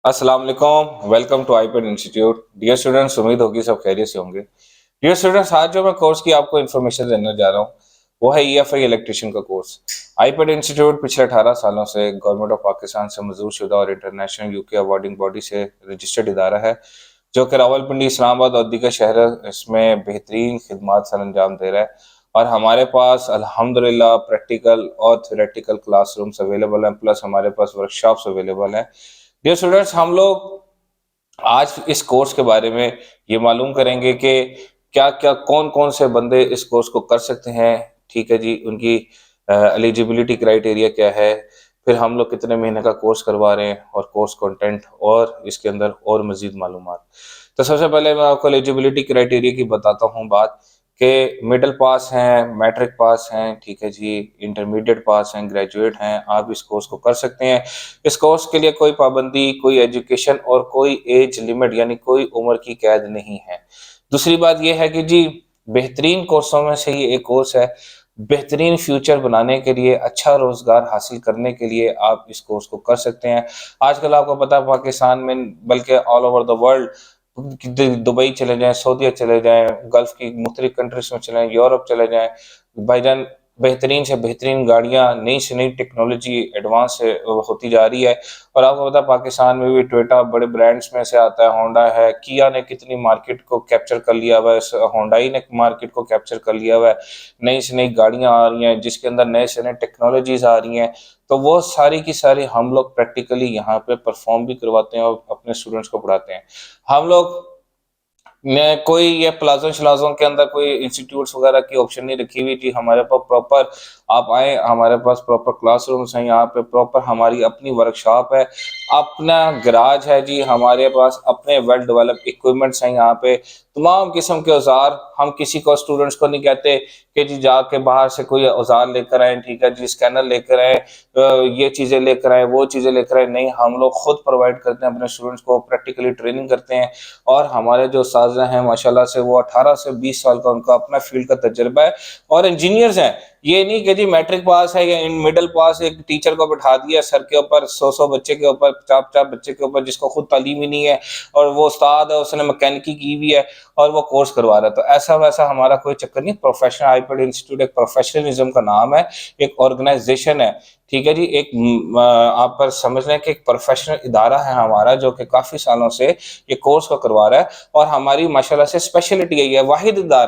अस्सलाम वालेकुम, welcome to iPad institute. Dear students, उम्मीद होगी सब खैरियत से होंगे। डियर स्टूडेंट्स, आज जो मैं कोर्स की आपको इन्फॉर्मेशन देने जा रहा हूँ वो है ईएफआई इलेक्ट्रिशियन का कोर्स। आईपैड इंस्टीट्यूट पिछले 18 सालों से गवर्नमेंट ऑफ पाकिस्तान से मंजूर शुदा और इंटरनेशनल यूके अवार्डिंग बॉडी से रजिस्टर्ड इदारा है, जो कि रावलपिंडी, इस्लामाबाद और दीगर शहर इसमें बेहतरीन खिदमात सर अंजाम दे रहा है। और हमारे पास अल्हम्दुलिल्लाह प्रैक्टिकल और थ्योरेटिकल क्लासरूम्स अवेलेबल हैं, प्लस हमारे पास वर्कशॉप्स अवेलेबल हैं। डियर स्टूडेंट्स, हम लोग आज इस कोर्स के बारे में ये मालूम करेंगे कि क्या क्या कौन कौन से बंदे इस कोर्स को कर सकते हैं। ठीक है जी, उनकी एलिजिबिलिटी क्राइटेरिया क्या है, फिर हम लोग कितने महीने का कोर्स करवा रहे हैं और कोर्स कंटेंट और इसके अंदर और मजीद मालूमात। तो सबसे पहले मैं आपको एलिजिबिलिटी क्राइटेरिया की बताता हूँ बात कि मिडिल पास हैं, मैट्रिक पास हैं, ठीक है जी, इंटरमीडिएट पास हैं, ग्रेजुएट हैं, आप इस कोर्स को कर सकते हैं। इस कोर्स के लिए कोई पाबंदी, कोई एजुकेशन और कोई एज लिमिट यानी कोई उम्र की कैद नहीं है। दूसरी बात यह है कि जी, बेहतरीन कोर्सों में से ये एक कोर्स है। बेहतरीन फ्यूचर बनाने के लिए, अच्छा रोजगार हासिल करने के लिए आप इस कोर्स को कर सकते हैं। आजकल आपको पता है पाकिस्तान में बल्कि all over the world, Dubai चले जाएं, सऊदीया चले जाएं, गल्फ की मुख्तलिफ कंट्रीज में चले जाएं, यूरोप चले जाएं, भाईजान बेहतरीन से बेहतरीन गाड़ियाँ, नई से नई टेक्नोलॉजी एडवांस होती जा रही है। और आपको पता है पाकिस्तान में भी टोयोटा बड़े ब्रांड्स में से आता है, होंडा है, किया ने कितनी मार्केट को कैप्चर कर लिया हुआ है, होंडाई ने मार्केट को कैप्चर कर लिया हुआ है। नई से नई गाड़ियाँ आ रही हैं जिसके अंदर नए से नए टेक्नोलॉजीज आ रही हैं। तो वो सारी की सारी हम लोग प्रैक्टिकली यहाँ पे परफॉर्म भी करवाते हैं और अपने स्टूडेंट्स को पढ़ाते हैं। हम लोग ने कोई ये प्लाज़ो शलाज़ों के अंदर कोई इंस्टीट्यूट्स वगैरह की ऑप्शन नहीं रखी हुई जी। हमारे पास प्रॉपर आप आए, हमारे पास प्रॉपर क्लासरूम्स हैं, यहाँ पे प्रॉपर हमारी अपनी वर्कशॉप है, अपना गैराज है जी, हमारे पास अपने वेल डेवलप्ड इक्विपमेंट्स हैं। यहाँ पे तमाम किस्म के औजार, हम किसी को स्टूडेंट्स को नहीं कहते कि जी जाके बाहर से कोई औजार लेकर आए, ठीक है जी, स्कैनर लेकर आए, ये चीज़ें लेकर आए, वो चीज़ें लेकर आए। नहीं, हम लोग खुद प्रोवाइड करते हैं अपने स्टूडेंट्स को, प्रैक्टिकली ट्रेनिंग करते हैं। और हमारे जो उस्ताद हैं माशाल्लाह से, वो 18 से 20 साल का उनका अपना फील्ड का तजुर्बा है और इंजीनियर्स हैं। ये नहीं कि जी मैट्रिक पास है या मिडिल पास, एक टीचर को बैठा दिया सर के ऊपर, 100 बच्चे के ऊपर, 50 बच्चे के ऊपर, जिसको खुद तालीम ही नहीं है, और वो उस्ताद है, उसने मैकेनिकी की हुई है और वो कोर्स करवा रहा है। तो ऐसा वैसा हमारा कोई चक्कर नहीं। प्रोफेशनल आईपैड इंस्टीट्यूट एक प्रोफेशनलिज्म का नाम है, एक ऑर्गेनाइजेशन है, ठीक है जी। एक आप पर समझ लें कि एक प्रोफेशनल इदारा है हमारा, जो कि काफी सालों से ये कोर्स को करवा रहा है। और हमारी माशाल्लाह से स्पेशलिटी यही है, वाहिद इदारा